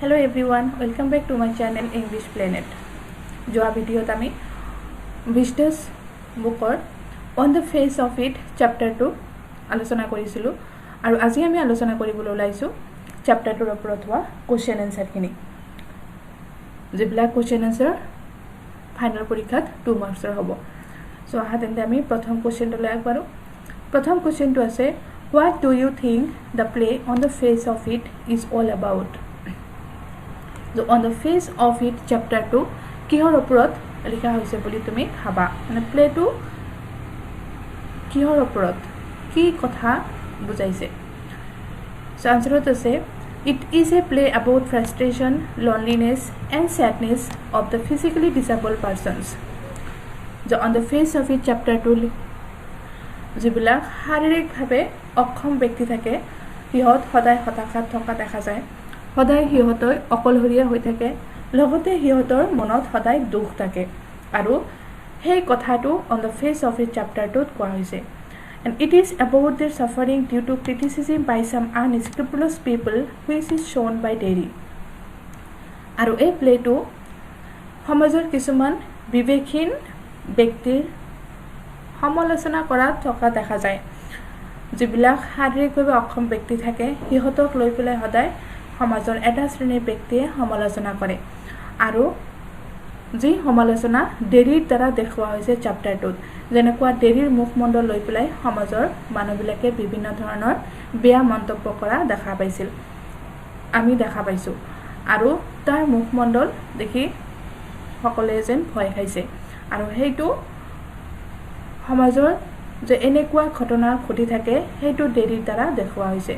Hello everyone, welcome back to my channel English Planet. Joa video tami Vistas bookor On the Face of It chapter 2 আলোচনা কৰিছিলো আৰু আজি আমি আলোচনা কৰিবলৈ ওলাইছো chapter 2 ৰ ওপৰত হোৱা question answer খিনি যিবিলাক question answer ফাইনাল পৰীক্ষাত 2 মাৰ্কছৰ হ'ব সো আহাতেন্তে আমি প্ৰথম question লৈ আগবাৰো প্ৰথম question টো আছে What do you think the play On the Face of It is all about? So on the face of it chapter 2 কিহৰ ওপৰত লিখা হৈছে বুলি তুমি ভাবা মানে প্লে টু কিহৰ ওপৰত কি কথা বুজাইছে সো আনসারত আছে it is a play about frustration loneliness and sadness of the physically disabled persons so on the face of it chapter 2 যিবিলাক শাৰীৰিকভাৱে অক্ষম ব্যক্তি থাকে সিহঁত সদায় হতাশাত থকা দেখা যায় সদায় হিহঁতৰ অকলহৰীয়া হৈ থাকে লগতে হিহঁতৰ মনত সদায় দুখ থাকে আৰু সেই কথাটো on the face of it chapter 2 কোৱা হৈছে and it is about their suffering due to criticism by some unscrupulous people which is shown by Derry আৰু এই প্লেটো সমাজৰ কিছুমান বিবেকহীন ব্যক্তিৰ সমালোচনা কৰা থকা দেখা যায় যিবিলাক শাৰীৰিকভাৱে অক্ষম ব্যক্তি থাকে হিহঁতক লৈ পেলাই সদায় সমাজৰ এটা শ্ৰেণীৰ ব্যক্তিয়ে সমালোচনা কৰে আৰু যি সমালোচনা ডেৰিৰ দ্বাৰা দেখুওৱা হৈছে চ্যাপ্টাৰ 2 যেনেকুৱা ডেৰিৰ মুখমণ্ডল লৈ পেলাই সমাজৰ মানুহবিলাকে বিভিন্ন ধৰণৰ বেয়া মন্তব্য কৰা দেখা পাইছিল আমি দেখা পাইছো আৰু তাৰ মুখমণ্ডল দেখি সকলোৱে যেন ভয় খাইছে আৰু হেইটো সমাজৰ যে এনেকুৱা ঘটনা ঘটি থাকে হেইটো ডেৰিৰ দ্বাৰা দেখুওৱা হৈছে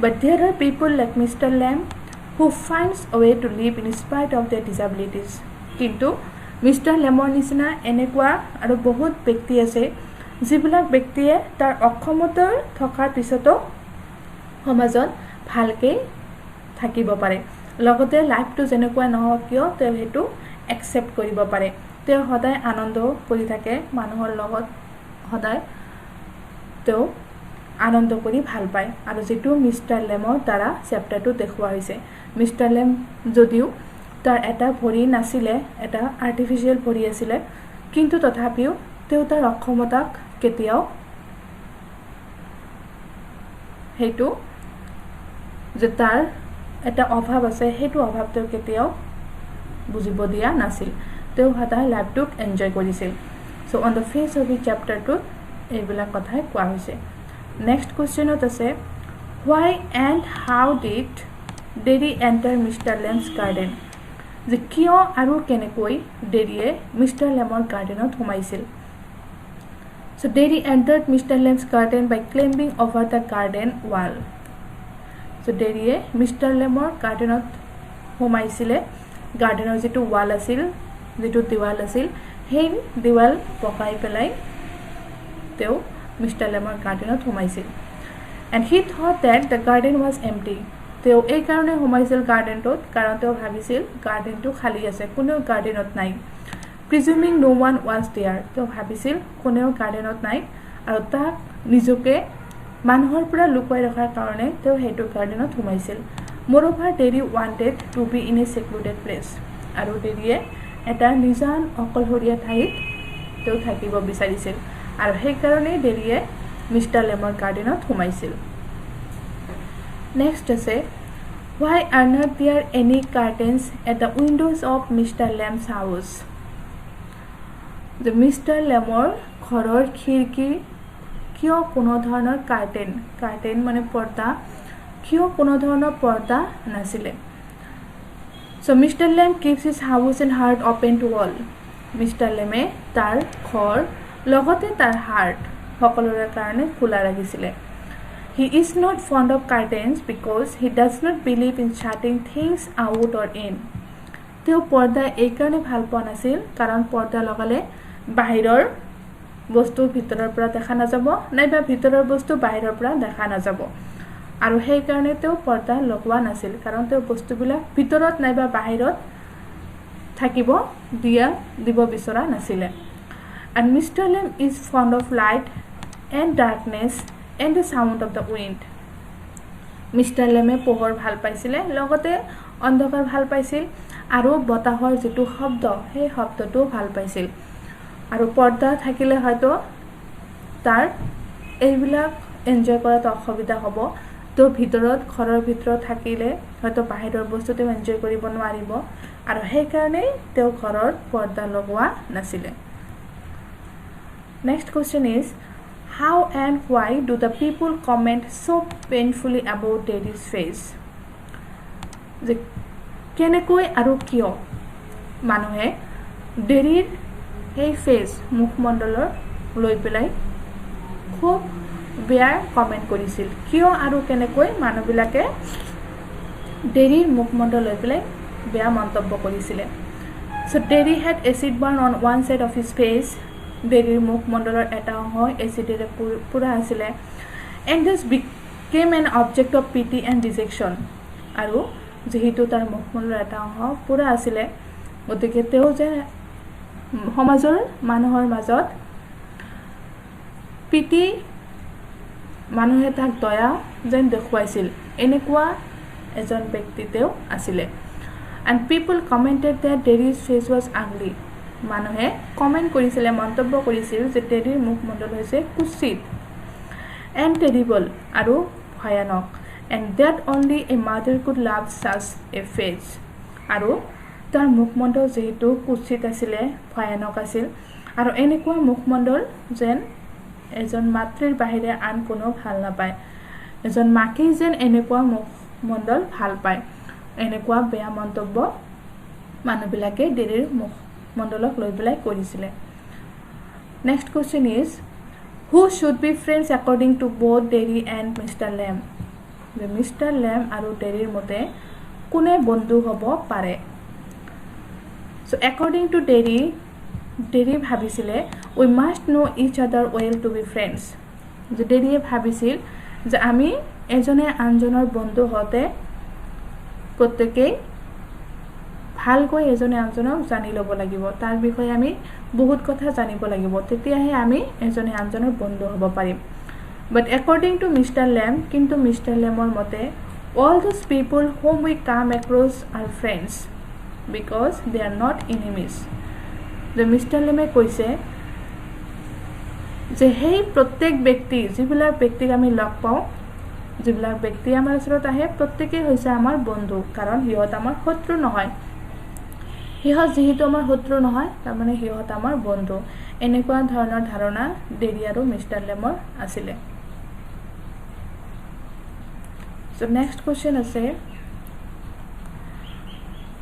But there are people like Mr. Lamb who finds a way to live in spite of their disabilities. Kintu Mr. Lambor nisina enekwa aru bahut byakti ase jibilak byaktiye tar okhomotor thokar pisoto samajot bhalke thakibo pare logote life to jenekwa nohok kyo te hetu accept koribo pare te hoday anondo kori thake manuhor logot hoday to আনন্দ কৰি ভাল পায় আৰু যেটো mister লেমৰ দ্বাৰা চ্যাপ্টাৰটো দেখুওৱা হৈছে mister লেম যদিও তাৰ এটা ভৰি নাছিলে এটা আৰ্টিফিশিয়াল ভৰি আছিল কিন্তু তথাপিও তেওঁ তাৰ অক্ষমতাক কেতিয়াও হেতু যে তাৰ এটা অভাৱ আছে হেতু অভাৱ তেওঁ কেতিয়াও বুজিব দিয়া নাছিল তেওঁ সদায় লাইফটোক এনজয় কৰিছিল so on the face of it chapter 2 এইবিলাক কথাই কোৱা হৈছে Next question আছে Why and how did Derry enter Mr. Lamb's garden? যে কিয় আৰু কেনেকৈ ডেৰিয়ে Mr. Lambৰ গাৰ্ডেনত সোমাইছিল So Derry entered Mr. Lamb's garden by climbing over the garden wall. So ডেৰিয়ে Mr. Lambৰ গাৰ্ডেনত সোমাইছিলে গাৰ্ডেনৰ যেটো ওয়াল আছিল যেটো দিৱাল আছিল সেই দিৱাল পকাই পেলাই তেও Mr. Lamor gardenot humaisil and he thought that the garden was empty teo ei karone humaisil garden tot karon teo bhabisil garden to khali ase kono gardenot nai presuming no one was there teo bhabisil kono gardenot nai aru ta nijoke manhor pura lukai rakhar karone teo hetu gardenot humaisil moreover Derry wanted to be in a secluded place aru Derry eta nijan okolhoria thait teo thakibo bisarisil আৰু সেই কাৰণে ডেৰিয়ে mister লেমৰ গাৰ্ডেনত সোমাইছিল next আছে why are not there any curtains at the windows of Mr. Lamb's house the Mr. Lamor ঘৰৰ খিৰকি কিয় কোনো ধৰণৰ কাৰ্টেন মানে পৰ্দা কিয় কোনো ধৰণৰ পৰ্দা নাছিলে so Mr. Lamb keeps his house and heart open to all Mr. Lamb তাৰ ঘৰ লগতে তাৰ হাৰ্ট সকলোৰে কাৰণে খোলা ৰাখিছিলে he is not fond of curtains because he does not believe in shutting things out or in তেওঁ পৰ্দা এই কাৰণে ভাল পোৱা নাছিল কাৰণ পৰ্দা লগালে বাহিৰৰ বস্তু ভিতৰৰ পৰা দেখা নাযাব নাইবা ভিতৰৰ বস্তু বাহিৰৰ পৰা দেখা নাযাব আৰু সেই কাৰণে তেওঁ পৰ্দা লগোৱা নাছিল কাৰণ তেওঁ বস্তুবিলাক ভিতৰত নাইবা বাহিৰত থাকিব দিব বিচৰা নাছিল And Mr. Lamb is fond of light and darkness and the sound of the wind. Mister লেমে পোহৰ ভাল পাইছিলে লগতে অন্ধকাৰ ভাল পাইছিল আৰু বতাহৰ যেটো শব্দ সেই শব্দটো ভাল পাইছিল আৰু পৰ্দা থাকিলে হয়তো তাৰ এইবিলাক এনজয় কৰাত অসুবিধা হ'ব তো ভিতৰত ঘৰৰ ভিতৰত থাকিলে হয়তো বাহিৰৰ বস্তুটো এনজয় কৰিব নোৱাৰিব আৰু সেই কাৰণে তেওঁ ঘৰৰ পৰ্দা লগোৱা নাছিলে Next question is how and why do the people comment so painfully about Daddy's face যে কেনেকৈ আৰু কিয় মানুহে ডেৰিৰ এই ফেস মুখমণ্ডলৰ লৈ পেলাই খুব বেয়া কমেন্ট কৰিছিল কিয় আৰু কেনেকৈ মানুহবিলাকে ডেৰিৰ মুখমণ্ডল লৈ পেলাই বেয়া মন্তব্য কৰিছিল So Daddy had acid burn on one side of his face ডেৰিৰ মুখমণ্ডলৰ এটা অংশ এচিডেৰে পুৰা আছিলে and this became an object of pity and rejection আৰু যেহেতু তাৰ মুখমণ্ডলৰ এটা অংশ পুৰা আছিলে গতিকে তেওঁ যে সমাজৰ মানুহৰ মাজত পিটি মানুহে তাক দয়া যেন দেখুৱাইছিল এনেকুৱা এজন ব্যক্তি তেওঁ আছিলে and people commented that Daddy's face was ugly মানুহে কমেন্ট কৰিছিল মন্তব্য কৰিছিল যে ডেৰিৰ মুখমণ্ডল হৈছে কুচিত and terrible আৰু ভয়ানক and that only a mother could love such a face আৰু তাৰ মুখমণ্ডল যেহেতু কুচিত আছিল ভয়ানক আছিল আৰু এনেকুৱা মুখমণ্ডল যেন এজন মাতৃৰ বাহিৰে আন কোনো ভাল নাপায় এজন মাকে যেন এনেকুৱা মুখমণ্ডল ভাল পায় এনেকুৱা বেয়া মন্তব্য মানুহবিলাকে ডেৰিৰ মুখমণ্ডলক লৈ পেলাই কৰিছিল Next question is who should be friends according to both Daddy and Mr. Lamb the Mr. Lamb আৰু ডেৰিৰ মতে কোনে বন্ধু হ'ব পাৰে So according to Daddy ভাবিছিলে we must know each other well to be friends যে ডেৰিয়ে ভাবিছিল যে আমি এজনে আনজনৰ বন্ধু হতে প্ৰত্যেকই ভালকৈ এজনে আনজনক জানি ল'ব লাগিব তাৰ বিষয়ে আমি বহুত কথা জানিব লাগিব তেতিয়াহে আমি এজনে আনজনৰ বন্ধু হ'ব পাৰিম but according to Mr. Lamb কিন্তু Mr. Lambৰ মতে all those people whom we come across are friends because they are not enemies the Mr. Lamb কৈছে যে হেই প্ৰত্যেক ব্যক্তি যিবিলাক ব্যক্তিক আমি লগ পাওঁ যিবিলাক ব্যক্তি আমাৰ ওচৰত আহে প্ৰত্যেকই হৈছে আমাৰ বন্ধু কাৰণ হিয়ত আমাৰ শত্ৰু নহয় হিয়ত যেহেতু আমাৰ শত্ৰু নহয় তাৰ মানে হিয়ত আমাৰ বন্ধু এনেকুৱা ধৰণৰ ধাৰণা ডেৰি আৰু মিস্টাৰ লেমৰ আছিলে So next question আছে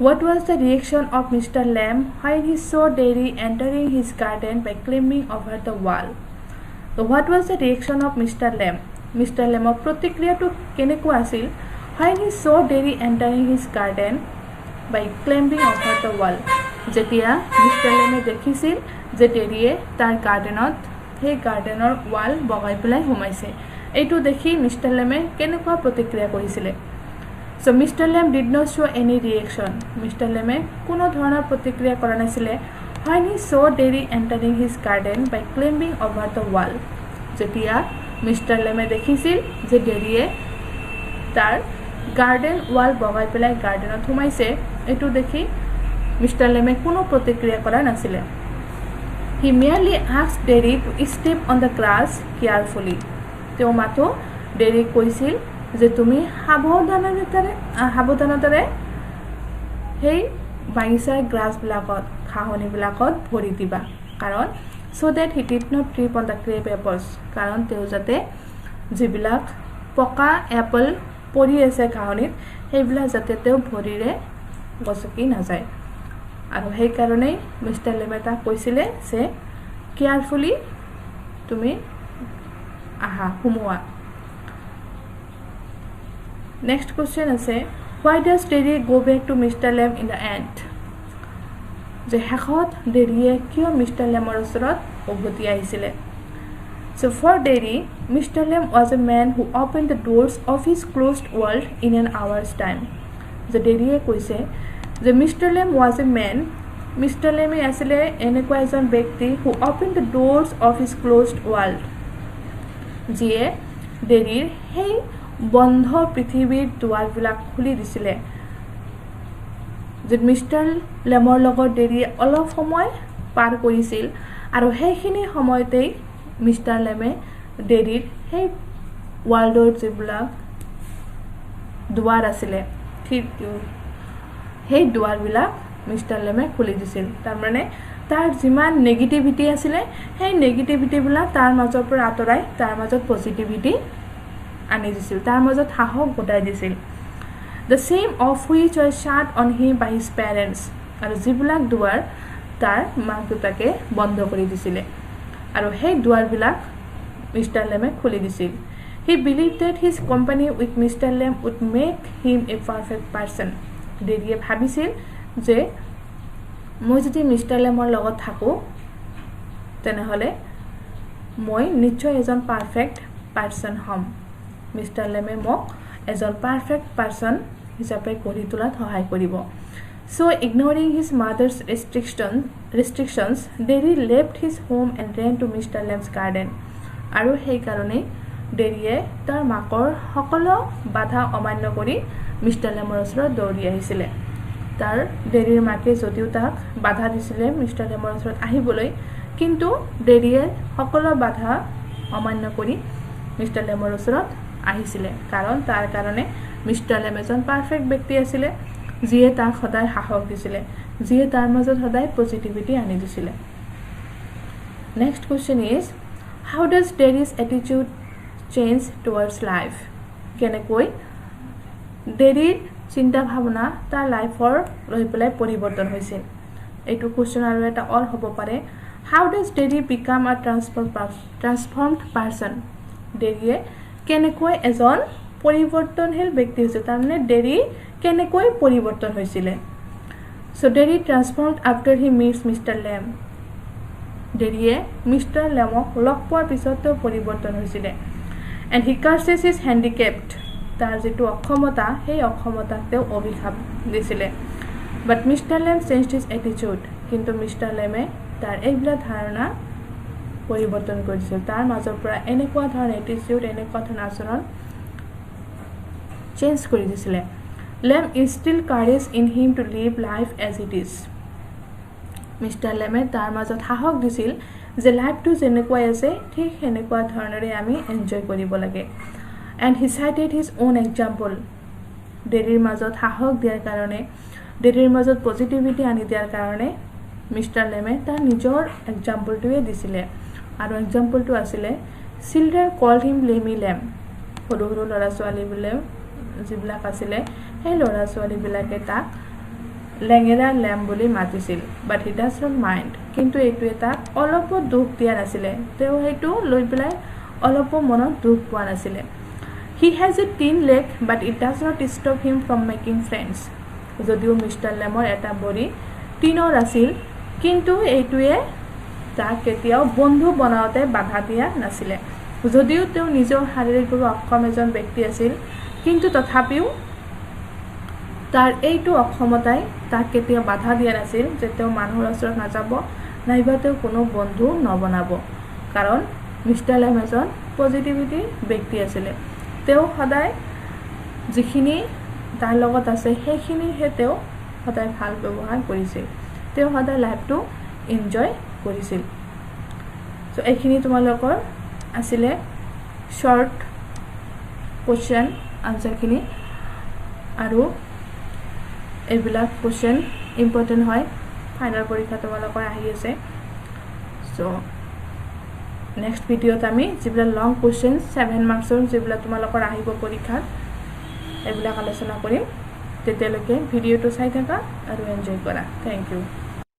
What was the reaction of Mr. Lamb when he saw Daddy entering his garden by climbing over the wall? So what was the reaction of Mr. Lamb? Mr. Lambৰ প্ৰতিক্ৰিয়াটো কেনেকুৱা আছিল when he saw Daddy entering his garden by climbing over the wall? যেতিয়া Mr. Lamb দেখিছিল যে ডেৰিয়ে তাৰ গাৰ্ডেনত সেই গাৰ্ডেনৰ ওয়াল বগাই পেলাই সোমাইছে এইটো দেখি Mr. Lamb কেনেকুৱা প্ৰতিক্ৰিয়া কৰিছিল So Mr. Lamb did not show any reaction. Mr. Lamb কোনো ধৰণৰ প্ৰতিক্ৰিয়া কৰা নাছিল when he saw Daddy entering his garden by climbing over the wall. যেতিয়া Mr. Lamb দেখিছিল যে ডেৰিয়ে তাৰ গাৰ্ডেন ওয়াল বগাই পেলাই গাৰ্ডেনত সোমাইছে এইটো দেখি Mr. Lamb কোনো প্ৰতিক্ৰিয়া কৰা নাছিল He merely asked Daddy to step on the grass carefully. তেওঁ মাত্ৰ ডেৰিক কৈছিল যে তুমি সাৱধানতাৰে সেই বাগিচাৰ গ্ৰাছ বিলাকত ঘাঁহনি বিলাকত ভৰি দিবা কাৰণ so that he did not trip on the crab apples কাৰণ তেওঁ যাতে যিবিলাক পকা এপল পৰি আছে ঘাঁহনিত সেইবিলাক যাতে তেওঁ ভৰিৰে গছকি না যায় আৰু সেই কাৰণে মিস্টাৰ লেমেটা কৈছিলে যে কেয়াৰফুলি তুমি আহা হুমুৱা Next question আছে why does Daddy go back to Mr. Lamb in the end যে হেখত ডেৰিয়ে কিয় Mr. Lambৰ ওচৰত উভতি আহিছিল So for Daddy Mr. Lamb was a man who opened the doors of his closed world in an hour's time যে ডেৰিয়ে কৈছে যে Mr. Lamb was a man Mr. Lamb আছিল এনেকুৱা এজন ব্যক্তি who opened the doors of his closed world যিয়ে ডেৰিৰ সেই বন্ধ পৃথিৱীৰ দুৱাৰবিলাক খুলি দিছিলে যে মিষ্টাৰ লেমৰ লগত ডেৰিয়ে অলপ সময় পাৰ কৰিছিল আৰু সেইখিনি সময়তেই মিষ্টাৰ লেমে ডেৰিৰ সেই ৱৰ্ল্ডৰ যিবিলাক দুৱাৰ আছিলে সেই দুৱাৰবিলাক মিষ্টাৰ লেমে খুলি দিছিল তাৰমানে তাৰ যিমান নেগেটিভিটি আছিলে সেই নেগেটিভিটিবিলাক তাৰ মাজৰ পৰা আঁতৰাই তাৰ মাজত পজিটিভিটি আনি দিছিল তাৰ মাজত সাহস গতাই দিছিল the same of which was shut on him by his parents আৰু যিবিলাক দুৱাৰ তাৰ মাক দেউতাকে বন্ধ কৰি দিছিলে আৰু সেই দুৱাৰবিলাক মিষ্টাৰ লেমে খুলি দিছিল he believed that his company with Mr. Lem would make him a perfect person ডেৰিয়ে ভাবিছিল যে মই যদি মিষ্টাৰ লেমৰ লগত থাকো তেনেহলে মই নিশ্চয় এজন পাৰফেক্ট পাৰসন হম মিষ্টাৰ লেমে মোক এজন পাৰফেক্ট পাৰসন হিচাপে গঢ়ি তোলাত সহায় কৰিব so ignoring his mother's restrictions Derry left his home and ran to Mr. Lem's garden আৰু সেই কাৰণে ডেৰিয়ে তাৰ মাকৰ সকলো বাধা অমান্য কৰি মিষ্টাৰ লেমৰ ওচৰত দৌৰি আহিছিলে তাৰ ডেৰিৰ মাকে যদিও তাক বাধা দিছিলে মিষ্টাৰ লেমৰ ওচৰত আহিবলৈ কিন্তু ডেৰিয়ে সকলো বাধা অমান্য কৰি মিষ্টাৰ লেমৰ ওচৰত আহিছিলে কাৰণ তাৰ কাৰণে মিষ্টাৰ লেম এজন পাৰফেক্ট ব্যক্তি আছিল যিয়ে তাক সদায় সাহস দিছিলে যিয়ে তাৰ মাজত সদায় পজিটিভিটি আনি দিছিলে next question is how does Derry's attitude change towards life কেনেকৈ ডেৰিৰ চিন্তা ভাৱনা তাৰ লাইফৰ লৈ পেলাই পৰিৱৰ্তন হৈছিল এইটো কোৱেশ্চন আৰু এটা অল হ'ব পাৰে how does Derry become a transformed person ডেৰিয়ে কেনেকৈ এজন পৰিৱৰ্তনশীল ব্যক্তি হৈছে তাৰমানে ডেৰি কেনেকৈ পৰিৱৰ্তন হৈছিলে so Derry transformed after he meets Mr. Lem ডেৰিয়ে মিষ্টাৰ লেমক লগ পোৱাৰ পিছত পৰিৱৰ্তন হৈছিলে and he curses his handicapped তাৰ যেটো অক্ষমতা সেই অক্ষমতাক তেওঁ অভিশাপ দিছিলে but Mr. Lem changed his attitude কিন্তু মিষ্টাৰ লেমে তাৰ এইবিলাক ধাৰণা পৰিৱৰ্তন কৰিছিল তাৰ মাজৰ পৰা এনেকুৱা ধৰণৰ এটিটিউড এনেকুৱা ধৰণৰ আচৰণ চেঞ্জ কৰি দিছিলে Lem instilled courage in him to live life as it is mister লেমে তাৰ মাজত সাহস দিছিল যে লাইফটো যেনেকুৱা আছে ঠিক এনেকুৱা ধৰণৰে আমি এনজয় কৰিব লাগে and he cited his own example ডেৰিৰ মাজত সাহস দিয়াৰ কাৰণে ডেৰিৰ মাজত পজিটিভিটি আনি দিয়াৰ কাৰণে মিষ্টাৰ লেমে তাৰ নিজৰ এক্সাম্পলটোৱে দিছিলে আৰু এক্সাম্পলটো আছিলে চিল্ড্ৰেন কল্ড হিম লেমি লেম সৰু সৰু ল'ৰা ছোৱালীবিলাক যিবিলাক আছিলে সেই ল'ৰা ছোৱালীবিলাকে তাক লেঙেৰা লেম বুলি মাতিছিল but he does not mind কিন্তু এইটোৱে তাক অলপো দুখ দিয়া নাছিলে তেওঁ সেইটো লৈ পেলাই অলপো মনত দুখ পোৱা নাছিলে he has a tin leg but it does not stop him from making friends যদিও মিষ্টাৰ লেমৰ এটা বডি টিনৰ আছিল কিন্তু এইটোৱে তাক কেতিয়াও বন্ধু বনাওঁতে বাধা দিয়া নাছিলে যদিও তেওঁ নিজৰ শাৰীৰিকভাৱে অক্ষম এজন ব্যক্তি আছিল কিন্তু তথাপিও তাৰ এইটো অক্ষমতাই তাক কেতিয়াও বাধা দিয়া নাছিল যে তেওঁ মানুহৰ ওচৰত নাযাব নাইবা তেওঁ কোনো বন্ধু নবনাব কাৰণ মিষ্টাৰ লেম এজন পজিটিভিটি ব্যক্তি আছিল তেওঁ সদায় যিখিনি তাৰ লগত আছে সেইখিনিহে তেওঁ সদায় ভাল ব্যৱহাৰ কৰিছিল তেওঁ সদায় লাইফটো এনজয় কৰিছিল সো এইখিনি তোমালোকৰ আছিলে শৰ্ট কোৱেশ্চন আনসাৰখিনি আৰু এইবিলাক কোৱেশ্চন ইম্পৰ্টেণ্ট হয় ফাইনেল পৰীক্ষা তোমালোকৰ আহি আছে সো নেক্সট ভিডিঅ'ত আমি যিবিলাক লং কোৱেশ্চন 7 মাৰ্কছৰ যিবিলাক তোমালোকৰ আহিব পৰীক্ষাত এইবিলাক আলোচনা কৰিম তেতিয়ালৈকে ভিডিঅ'টো চাই থাকা আৰু এনজয় কৰা থ্যাংক ইউ